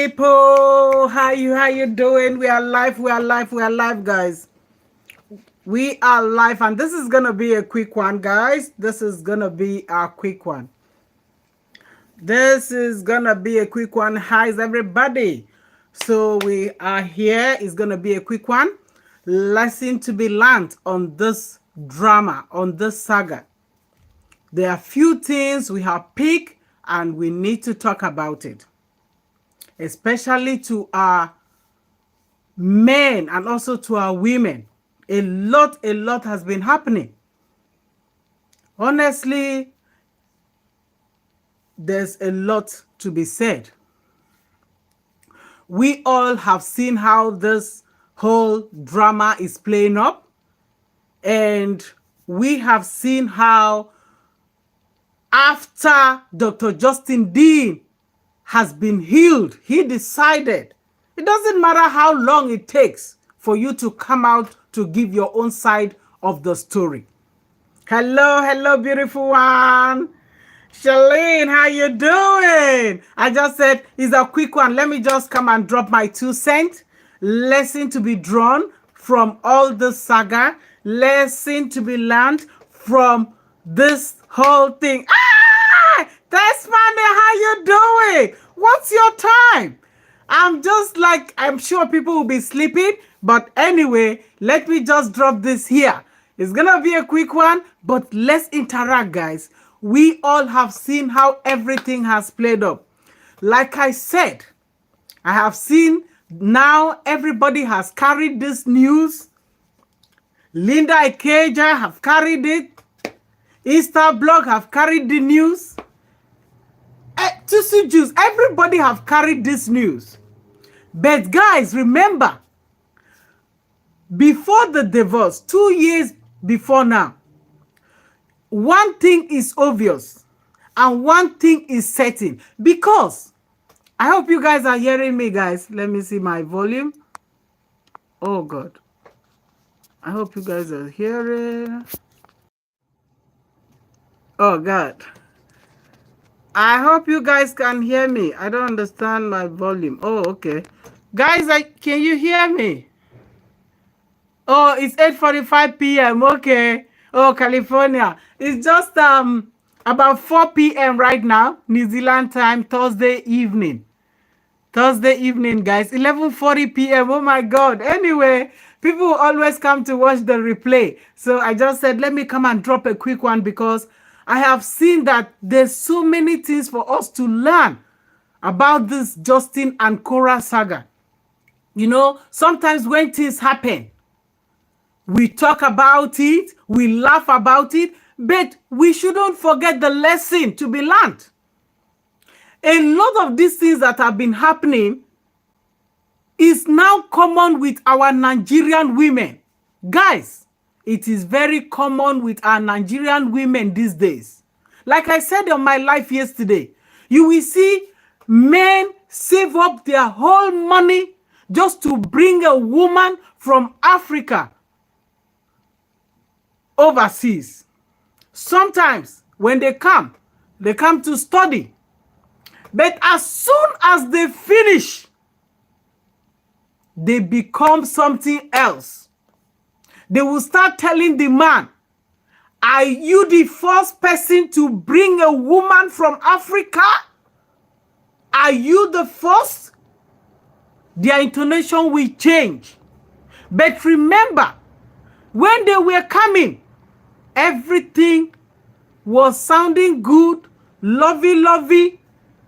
people. How you doing? We are live, guys. We are live, and this is gonna be a quick one, guys. This is gonna be a quick one. Hi, everybody. So we are here. It's gonna be a quick one. Lesson to be learned on this drama, on this saga. There are few things we have picked, and we need to talk about it, especially to our men and also to our women. A lot has been happening. Honestly, there's a lot to be said. We all have seen how this whole drama is playing up, and we have seen how after Dr. Justin Dean has been healed, he decided it doesn't matter how long it takes for you to come out to give your own side of the story. Hello, beautiful one. Shalene, how you doing? I just said it's a quick one. Let me just come and drop my 2 cents. Lesson to be drawn from all the saga. Lesson to be learned from this whole thing. That's funny. How you doing? What's your time? I'm sure people will be sleeping, but anyway, let me just drop this here. It's gonna be a quick one, but let's interact, guys. We all have seen how everything has played up. Like I said, I have seen now everybody has carried this news. Linda Ikeja have carried it. Instablog have carried the news. Tusu Juice, everybody have carried this news. But guys, remember, before the divorce, 2 years before now, one thing is obvious and one thing is certain. Because I hope you guys are hearing me, guys. Let me see my volume. Oh God, I hope you guys are hearing. Oh God, I hope you guys can hear me. I don't understand my volume. Oh, okay. Guys, can you hear me? Oh, it's 8:45 p.m. Okay. Oh, California. It's just about 4 p.m. right now, New Zealand time, Thursday evening. Thursday evening, guys. 11:40 p.m. Oh my God. Anyway, people always come to watch the replay. So I just said, let me come and drop a quick one because I have seen that there's so many things for us to learn about this Justin and Korra saga. You know, sometimes when things happen, we talk about it, we laugh about it, but we shouldn't forget the lesson to be learned. A lot of these things that have been happening is now common with our Nigerian women. Guys, it is very common with our Nigerian women these days. Like I said on my live yesterday, you will see men save up their whole money just to bring a woman from Africa overseas. Sometimes when they come to study. But as soon as they finish, they become something else. They will start telling the man, are you the first person to bring a woman from Africa? Are you the first? Their intonation will change. But remember, when they were coming, everything was sounding good, lovey,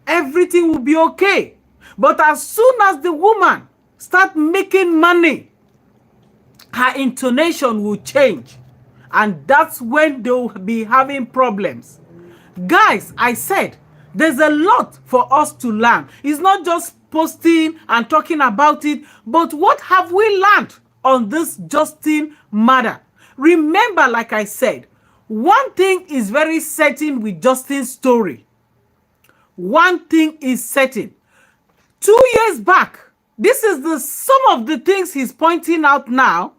everything will be okay. But as soon as the woman start making money, her intonation will change. And that's when they will be having problems. Guys, I said, there's a lot for us to learn. It's not just posting and talking about it, but what have we learned on this Justin matter? Remember, like I said, one thing is very certain with Justin's story. One thing is certain. 2 years back, this is some of the things he's pointing out now.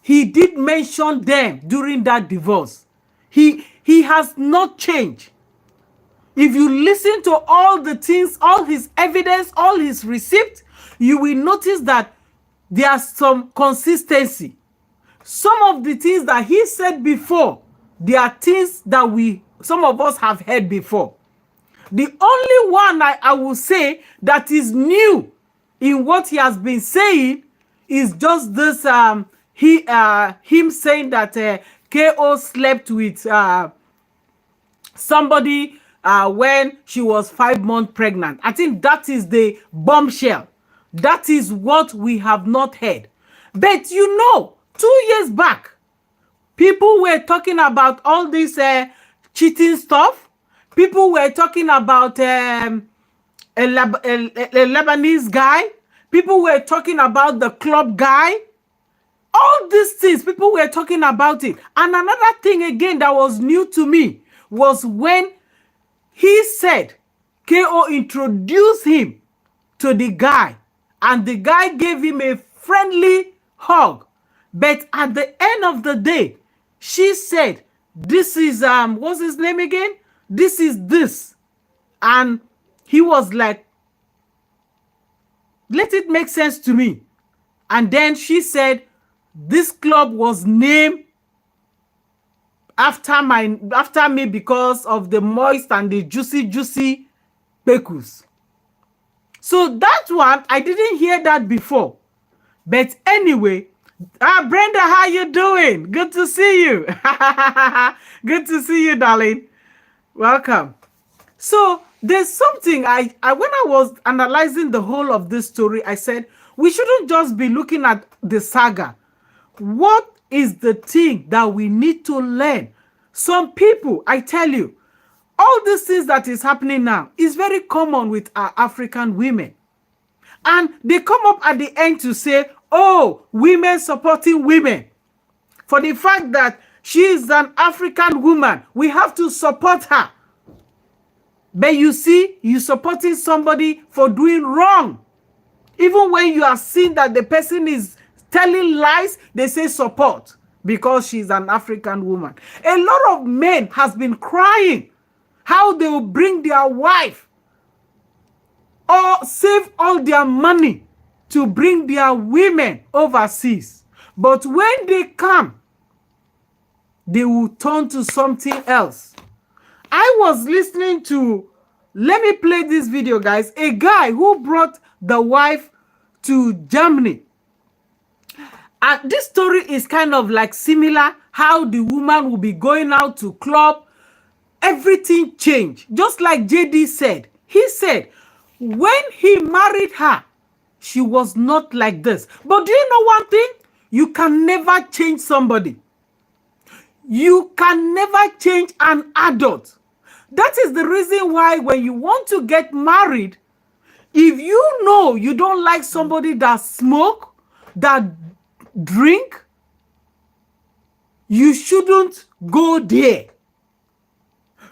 He did mention them during that divorce. He has not changed. If you listen to all the things, all his evidence, all his receipts, you will notice that there's some consistency. Some of the things that he said before, they are things that some of us have heard before. The only one I will say that is new in what he has been saying is just this him saying that KO slept with somebody when she was 5 months pregnant. I think that is the bombshell. That is what we have not heard. But 2 years back, people were talking about all this cheating stuff. People were talking about a Lebanese guy. People were talking about the club guy. All these things, people were talking about it. And another thing again that was new to me was when he said KO introduced him to the guy, and the guy gave him a friendly hug. But at the end of the day, she said, this is, what's his name again? This is this. And he was like, let it make sense to me. And then she said, this club was named after me because of the moist and the juicy pekus. So that one, I didn't hear that before. But anyway, Brenda, how you doing? Good to see you. Good to see you, darling. Welcome. So there's something I when I was analyzing the whole of this story, I said we shouldn't just be looking at the saga. What is the thing that we need to learn? Some people, I tell you, all these things that is happening now is very common with our African women. And they come up at the end to say, oh, women supporting women. For the fact that she is an African woman, we have to support her. But you see, you supporting somebody for doing wrong. Even when you are seeing that the person is telling lies, they say support because she's an African woman. A lot of men has been crying how they will bring their wife or save all their money to bring their women overseas. But when they come, they will turn to something else. I was listening to, let me play this video, guys. A guy who brought the wife to Germany. And this story is kind of like similar, how the woman will be going out to club. Everything changed. Just like JD said. He said, when he married her, she was not like this. But do you know one thing? You can never change somebody. You can never change an adult. That is the reason why when you want to get married, if you know you don't like somebody that smoke, that drink, you shouldn't go there.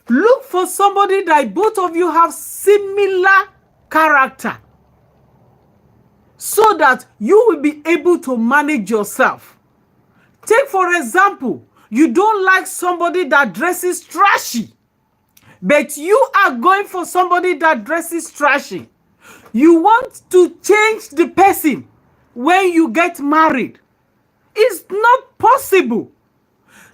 Look for somebody that both of you have similar character, so that you will be able to manage yourself. Take for example, you don't like somebody that dresses trashy, but you are going for somebody that dresses trashy. You want to change the person when you get married. It's not possible.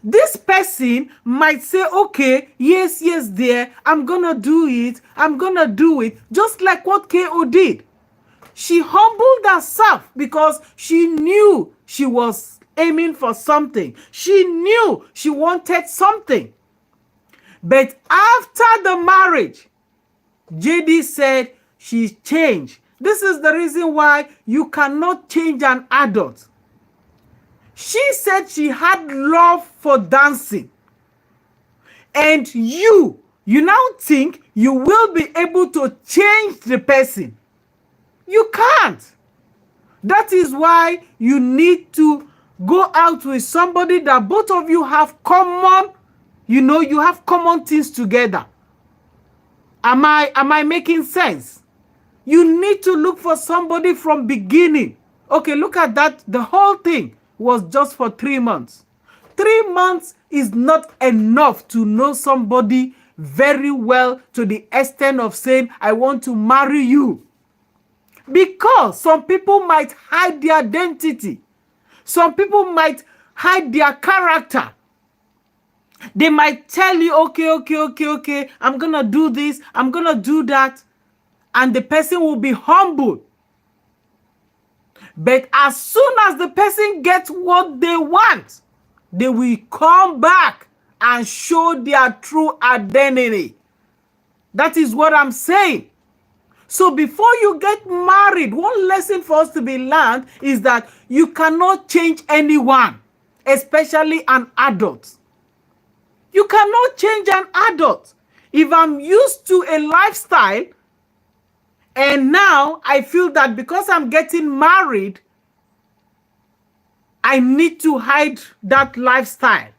This person might say, okay, yes, dear, I'm gonna do it. I'm gonna do it. Just like what KO did. She humbled herself because she knew she was aiming for something. She knew she wanted something. But after the marriage, JD said she changed. This is the reason why you cannot change an adult. She said she had love for dancing. And you now think you will be able to change the person. You can't. That is why you need to go out with somebody that both of you have common, you have common things together. Am I making sense? You need to look for somebody from beginning. Okay, look at that. The whole thing was just for 3 months. 3 months is not enough to know somebody very well to the extent of saying, I want to marry you. Because some people might hide their identity. Some people might hide their character. They might tell you, okay, I'm going to do this, I'm going to do that. And the person will be humble. But as soon as the person gets what they want, they will come back and show their true identity. That is what I'm saying. So before you get married, one lesson for us to be learned is that you cannot change anyone, especially an adult. You cannot change an adult. If I'm used to a lifestyle and now I feel that because I'm getting married, I need to hide that lifestyle.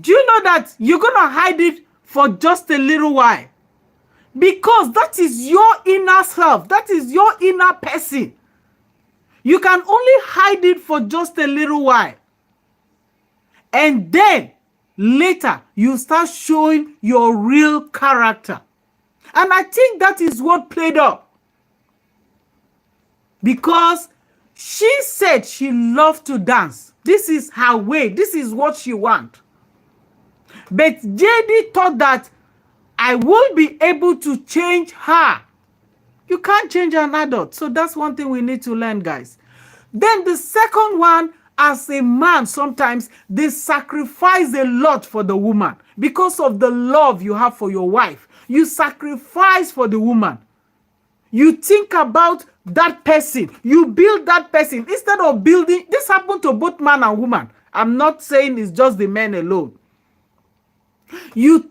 Do you know that you're going to hide it for just a little while? Because that is your inner self. That is your inner person. You can only hide it for just a little while. And then later, you start showing your real character. And I think that is what played up. Because she said she loved to dance. This is her way. This is what she wants. But JD thought that I will be able to change her. You can't change an adult. So that's one thing we need to learn, guys. Then the second one, as a man, sometimes they sacrifice a lot for the woman. Because of the love you have for your wife, you sacrifice for the woman. You think about that person. You build that person. Instead of building, this happened to both man and woman. I'm not saying it's just the men alone. You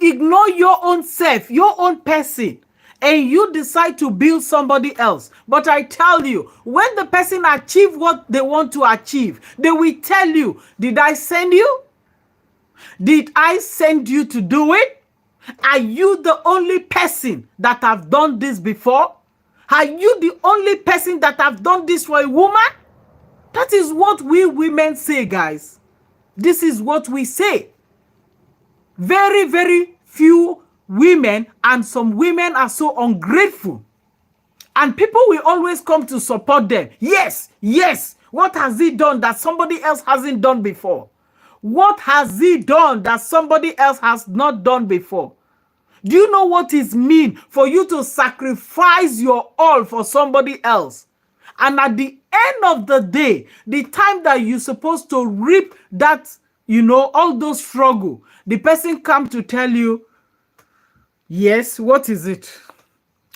ignore your own self, your own person, and you decide to build somebody else. But I tell you, when the person achieves what they want to achieve, they will tell you, did I send you? Did I send you to do it? Are you the only person that have done this before? Are you the only person that have done this for a woman? That is what we women say, guys. This is what we say. Very, very few women, and some women are so ungrateful. And people will always come to support them. Yes, yes. What has he done that somebody else hasn't done before? What has he done that somebody else has not done before? Do you know what it means for you to sacrifice your all for somebody else? And at the end of the day, the time that you're supposed to reap that, all those struggle, the person come to tell you, yes, what is it?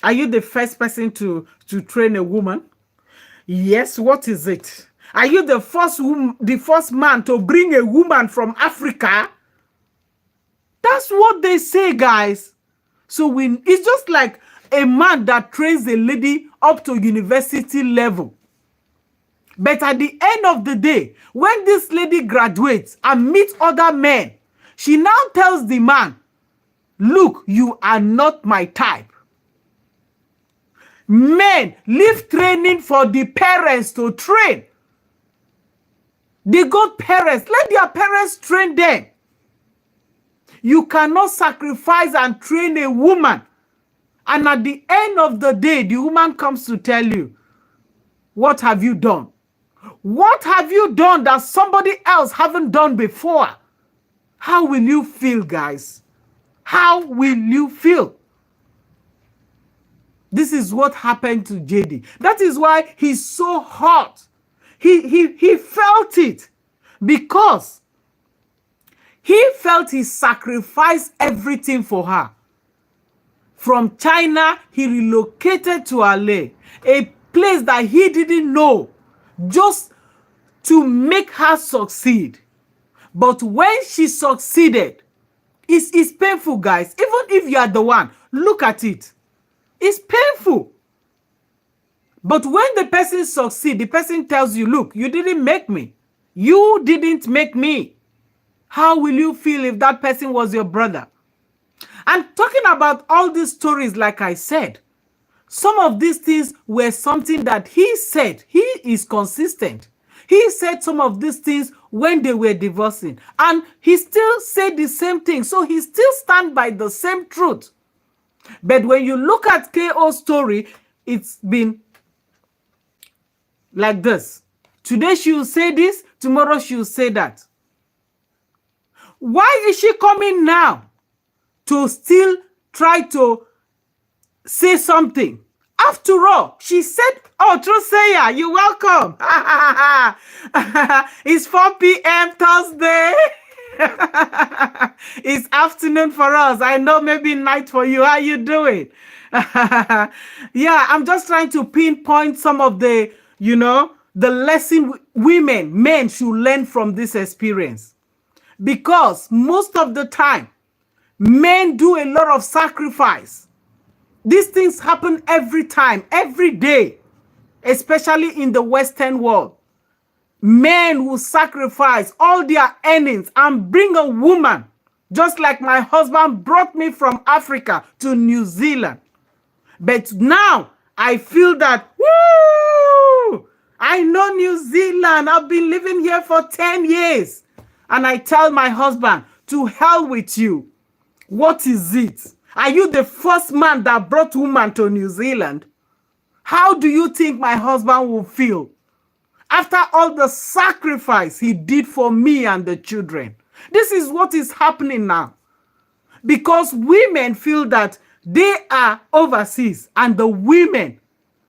Are you the first person to train a woman? Yes, what is it? Are you the first man to bring a woman from Africa? That's what they say, guys. So it's just like a man that trains a lady up to university level. But at the end of the day, when this lady graduates and meets other men, she now tells the man, look, you are not my type. Men leave training for the parents to train. They got parents. Let their parents train them. You cannot sacrifice and train a woman. And at the end of the day, the woman comes to tell you, what have you done? What have you done that somebody else haven't done before? How will you feel, guys? How will you feel? This is what happened to JD. That is why he's so hot. He felt it because he felt he sacrificed everything for her. From China, he relocated to LA, a place that he didn't know, just to make her succeed. But when she succeeded, it's painful, guys. Even if you are the one, look at it. It's painful. But when the person succeeds, the person tells you, look, you didn't make me. You didn't make me. How will you feel if that person was your brother? And talking about all these stories, like I said, some of these things were something that he said. He is consistent. He said some of these things when they were divorcing, and he still said the same thing. So he still stand by the same truth. But when you look at KO's story, it's been like this. Today she will say this, tomorrow she will say that. Why is she coming now to still try to say something? After all, she said, oh, true sayer, you're welcome. It's 4 p.m. Thursday. It's afternoon for us. I know maybe night for you. How you doing? Yeah, I'm just trying to pinpoint some of the, the lesson men should learn from this experience. Because most of the time, men do a lot of sacrifice. These things happen every time, every day, especially in the Western world. Men will sacrifice all their earnings and bring a woman, just like my husband brought me from Africa to New Zealand. But now I feel that, woo, I know New Zealand. I've been living here for 10 years. And I tell my husband, to hell with you. What is it? Are you the first man that brought woman to New Zealand? How do you think my husband will feel after all the sacrifice he did for me and the children? This is what is happening now. Because women feel that they are overseas and the women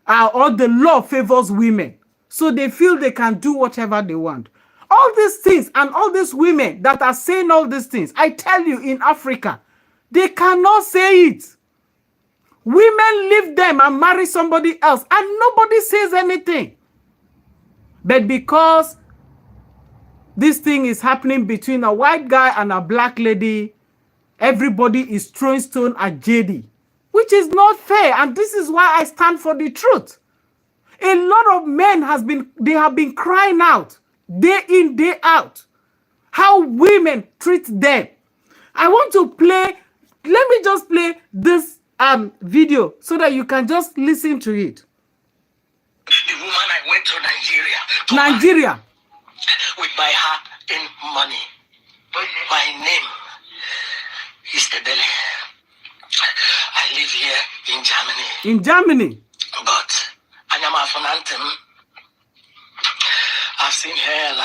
are, or the law favors women. So they feel they can do whatever they want. All these things and all these women that are saying all these things, I tell you, in Africa, they cannot say it. Women leave them and marry somebody else and nobody says anything. But because this thing is happening between a white guy and a black lady, everybody is throwing stone at JD, which is not fair. And this is why I stand for the truth. A lot of men have been crying out day in, day out, how women treat them. I want to play, let me just play this video so that you can just listen to it. The woman I went to Nigeria. With my heart and money. My name is Tebele. I live here in Germany. In Germany. But I am a fanantem. I've seen hell.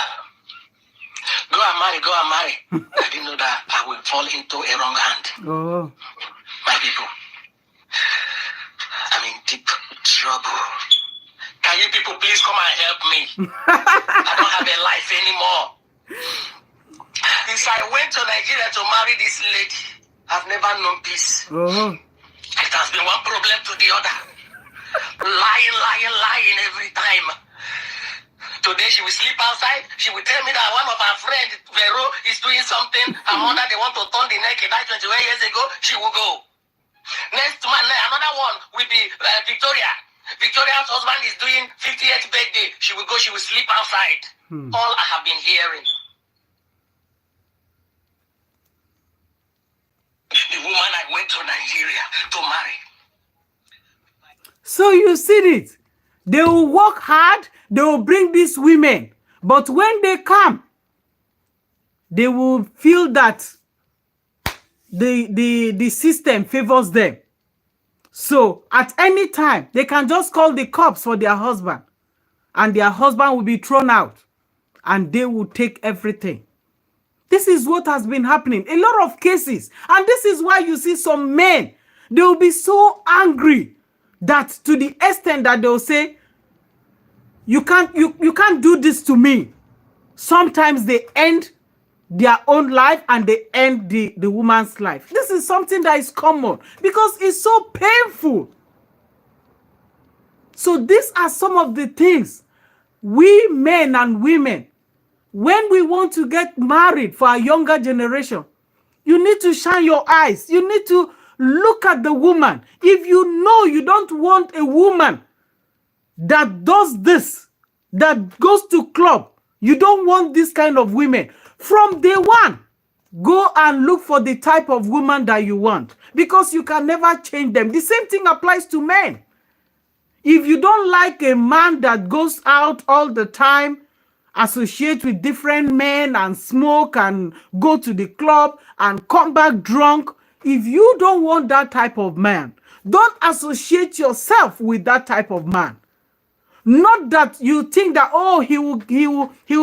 Go and marry, go and marry. I didn't know that I will fall into a wrong hand. Oh. My people, I'm in deep trouble. Can you people please come and help me? I don't have a life anymore. Since I went to Nigeria to marry this lady, I've never known peace. Oh. It has been one problem to the other. Lying every time. Today she will sleep outside. She will tell me that one of her friends, Vero, is doing something. Her mother, they want to turn the neck. He died 21 years ago. She will go. Next month, another one will be Victoria. Victoria's husband is doing 50th birthday. She will go. She will sleep outside. All I have been hearing. The woman I went to Nigeria to marry. So you see it. They will work hard. They will bring these women. But when they come, they will feel that the system favors them. So at any time, they can just call the cops for their husband. And their husband will be thrown out. And they will take everything. This is what has been happening. A lot of cases. And this is why you see some men, they will be so angry that to the extent that they will say, you can't do this to me. Sometimes they end their own life and they end the woman's life. This is something that is common because it's so painful. So these are some of the things we men and women, when we want to get married for our younger generation, you need to shine your eyes. You need to look at the woman. If you know you don't want a woman that does this, that goes to club, you don't want this kind of women. From day one, go and look for the type of woman that you want because you can never change them. The same thing applies to men. If you don't like a man that goes out all the time associate with different men and smoke and go to the club and come back drunk. If you don't want that type of man, don't associate yourself with that type of man. Not that you think that, oh, he will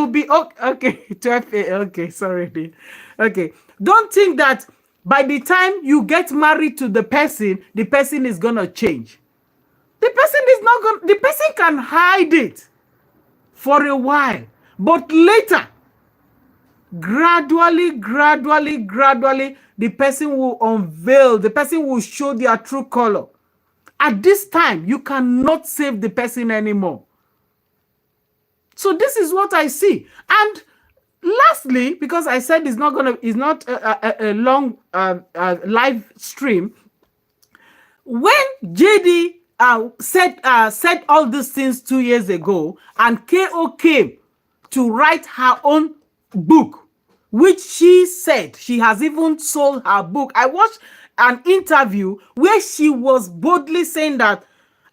be okay. 12, okay, sorry. Okay, don't think that by the time you get married to the person is gonna change. The person is not gonna. The person can hide it for a while, but later, gradually, the person will unveil. The person will show their true color. At this time, you cannot save the person anymore. So this is what I see. And lastly, because I said it's not a long live stream, when JD said all these things 2 years ago, and KO came to write her own book, which she said she has even sold her book. I watched an interview where she was boldly saying that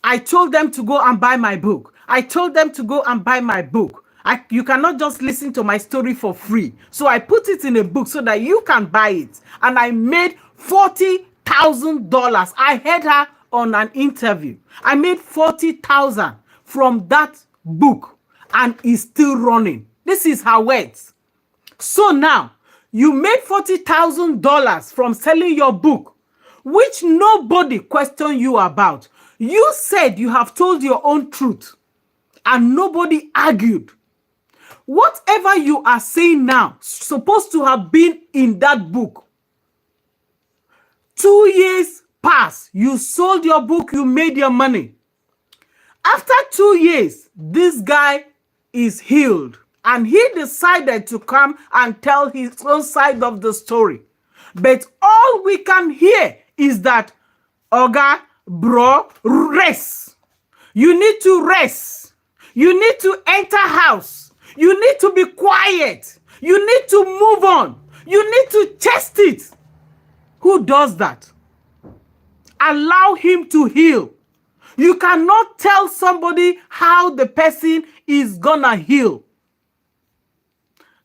I told them to go and buy my book. I told them to go and buy my book. You cannot just listen to my story for free. So I put it in a book so that you can buy it. And I made $40,000. I heard her on an interview. I made $40,000 from that book, and it's still running. This is her words. So now, you made $40,000 from selling your book, which nobody questioned you about. You said you have told your own truth, and nobody argued. Whatever you are saying now, supposed to have been in that book. 2 years passed. You sold your book, you made your money. After 2 years, this guy is healed, and he decided to come and tell his own side of the story. But all we can hear is that, Oga, bro, rest. You need to rest. You need to enter house. You need to be quiet. You need to move on. You need to test it. Who does that? Allow him to heal. You cannot tell somebody how the person is gonna heal.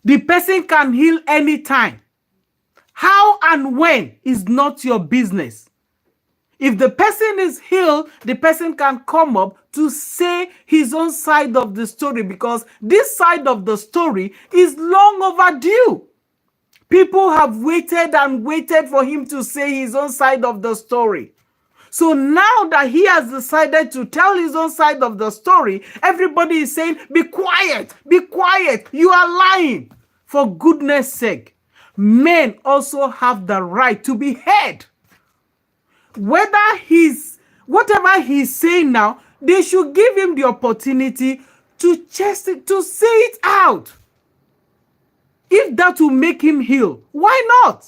The person can heal anytime. How and when is not your business. If the person is healed, the person can come up to say his own side of the story, because this side of the story is long overdue. People have waited and waited for him to say his own side of the story. So now that he has decided to tell his own side of the story, everybody is saying, be quiet, you are lying. For goodness sake, men also have the right to be heard. Whatever he's saying now, they should give him the opportunity to test it, to say it out. If that will make him heal, why not?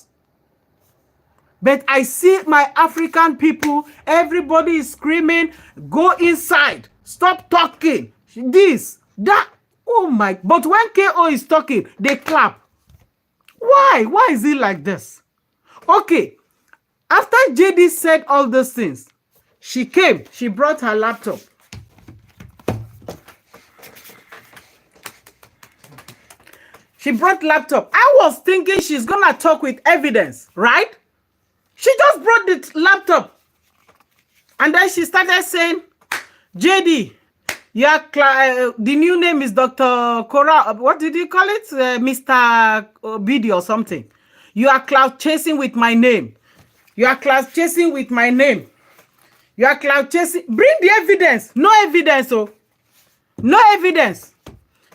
But I see my African people, everybody is screaming, go inside, stop talking, this, that. Oh my, but when KO is talking, they clap. Why? Why is it like this? Okay, after JD said all those things, she came, she brought her laptop. She brought laptop. I was thinking she's gonna talk with evidence, right? She just brought the laptop. And then she started saying, JD, the new name is Dr. Korra. What did you call it? Mr. Bidi or something. You are cloud chasing with my name. You are cloud chasing with my name. You are cloud chasing. Bring the evidence. No evidence, oh. No evidence.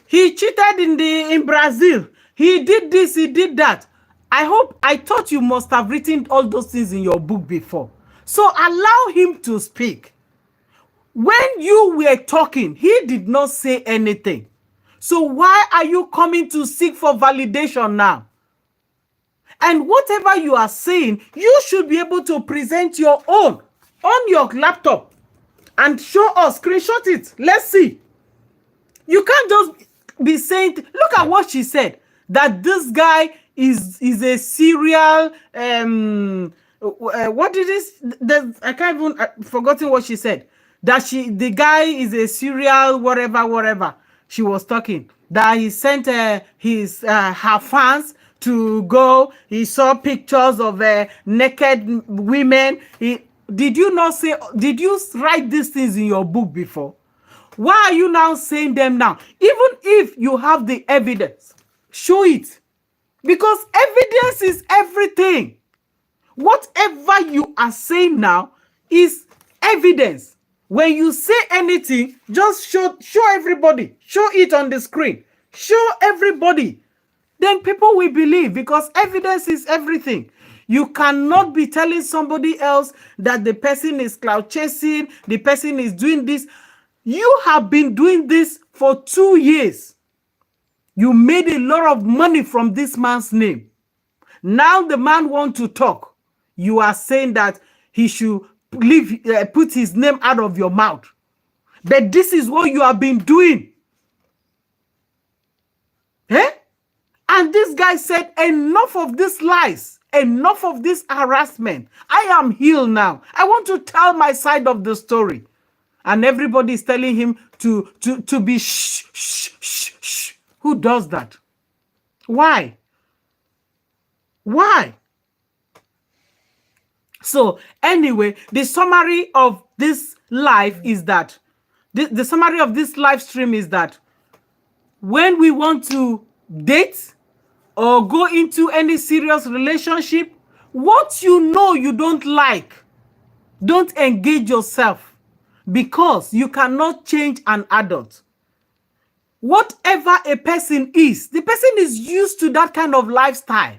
He cheated in Brazil. He did this, he did that. I thought you must have written all those things in your book before. So allow him to speak. When you were talking, he did not say anything. So why are you coming to seek for validation now? And whatever you are saying, you should be able to present your own on your laptop and show us, screenshot it. Let's see. You can't just be saying, look at what she said, that this guy is a serial, what did this, I can't even, forgotten what she said. That the guy is a serial, whatever. she was talking that he sent her fans to go. He saw pictures of naked women. Did you not say? Did you write these things in your book before? Why are you now saying them now? Even if you have the evidence, show it, because evidence is everything. Whatever you are saying now is evidence. When you say anything, just show everybody. Show it on the screen. Show everybody. Then people will believe, because evidence is everything. You cannot be telling somebody else that the person is cloud chasing, the person is doing this. You have been doing this for 2 years. You made a lot of money from this man's name. Now the man wants to talk. You are saying that he should put his name out of your mouth. But this is what you have been doing. Eh? And this guy said, enough of these lies, enough of this harassment. I am healed now. I want to tell my side of the story. And everybody is telling him to be shh, shh, shh, shh. Who does that? Why? Why? So anyway, the summary of this live is that, the summary of this live stream is that when we want to date or go into any serious relationship, what you know you don't like, don't engage yourself, because you cannot change an adult. Whatever a person is, the person is used to that kind of lifestyle.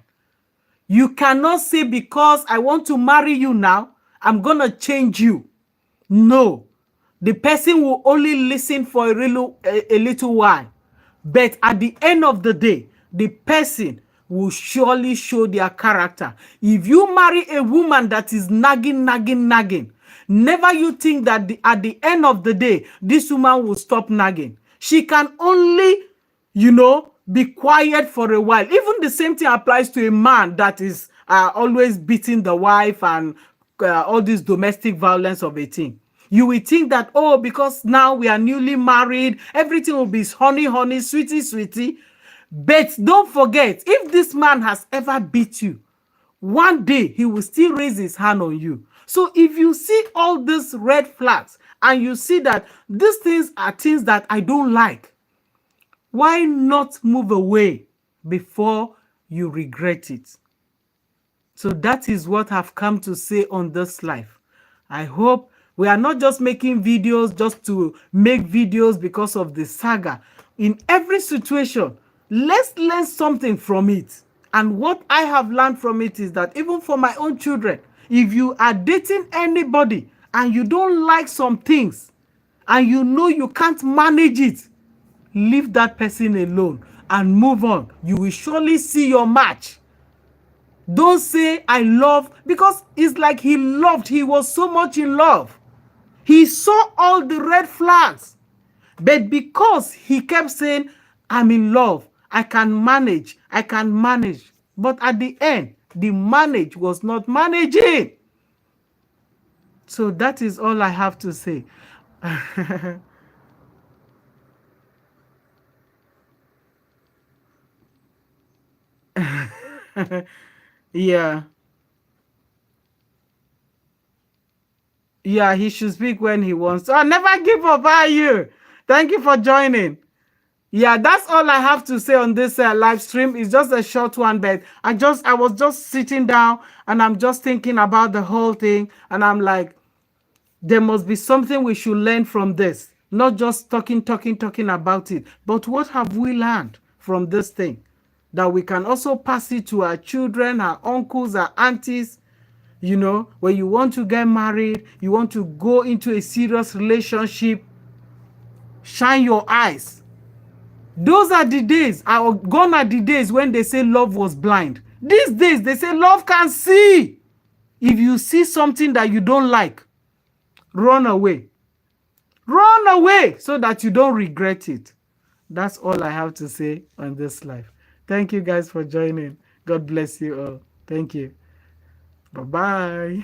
You cannot say, because I want to marry you now, I'm going to change you. No. The person will only listen for a little while. But at the end of the day, the person will surely show their character. If you marry a woman that is nagging, never you think that at the end of the day, this woman will stop nagging. She can only, be quiet for a while. Even the same thing applies to a man that is always beating the wife and all this domestic violence of a thing. You will think that, oh, because now we are newly married, everything will be honey, honey, sweetie, sweetie. But don't forget, if this man has ever beat you, one day he will still raise his hand on you. So if you see all these red flags and you see that these things are things that I don't like, why not move away before you regret it? So that is what I've come to say on this life. I hope we are not just making videos just to make videos because of the saga. In every situation, let's learn something from it. And what I have learned from it is that even for my own children, if you are dating anybody and you don't like some things and you know you can't manage it, leave that person alone and move on. You will surely see your match. Don't say I love, because it's like he loved. He was so much in love. He saw all the red flags. But because he kept saying, I'm in love, I can manage. But at the end, the manage was not managing. So that is all I have to say. Yeah. Yeah, he should speak when he wants to. Oh, never give up, are you? Thank you for joining. Yeah, that's all I have to say on this live stream. It's just a short one, but I was just sitting down and I'm just thinking about the whole thing, and I'm like, there must be something we should learn from this. Not just talking about it, but what have we learned from this thing that we can also pass it to our children, our uncles, our aunties. When you want to get married, you want to go into a serious relationship, shine your eyes. Those are the days, gone are the days when they say love was blind. These days, they say love can see. If you see something that you don't like, run away. Run away so that you don't regret it. That's all I have to say on this live. Thank you guys for joining. God bless you all. Thank you. Bye-bye.